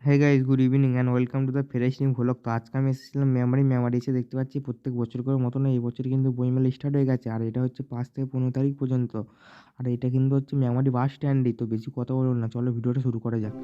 Hey guys, good evening and welcome to the fresh new vlog. তো আজকে আমি এসেছিলাম মেমারি এসে দেখতে পাচ্ছি প্রত্যেক বছর করে মতো না এই বছর কিন্তু বইমেলা স্টার্ট হয়ে গেছে। আর এটা হচ্ছে 5 থেকে 15 তারিখ পর্যন্ত। আর এটা কিন্তু হচ্ছে মেমারি বাস স্ট্যান্ডই। তো বেশি কথা বলবো না, চলো ভিডিওটা শুরু করা যাক।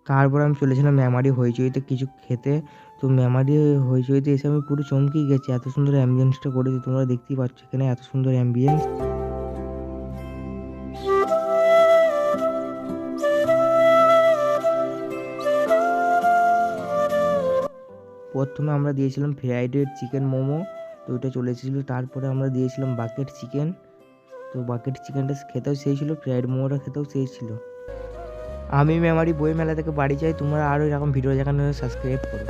তারপর আমি চলেছিলাম মেমারি হইচইতে কিছু খেতে। তো মেমারি হইচইতে এসে আমি পুরো চমকেই গেছি, এত সুন্দর অ্যাম্বিয়েন্সটা করেছে। তোমরা দেখতেই পাচ্ছ এখানে এত সুন্দর অ্যাম্বিয়েন্স। প্রথমে আমরা দিয়েছিলাম ফ্রাইড চিকেন মোমো, তো ওইটা চলে এসেছিলো। তারপরে আমরা দিয়েছিলাম বাকেট চিকেন, তো বাকেট চিকেনটা খেতেও সেই ছিল, ফ্রাইড মোমোটা খেতেও সেই ছিল। আমি মেমারি বই মেলা থেকে বাড়ি যাই। তোমরা আরও এরকম ভিডিও দেখার জন্য সাবস্ক্রাইব করো।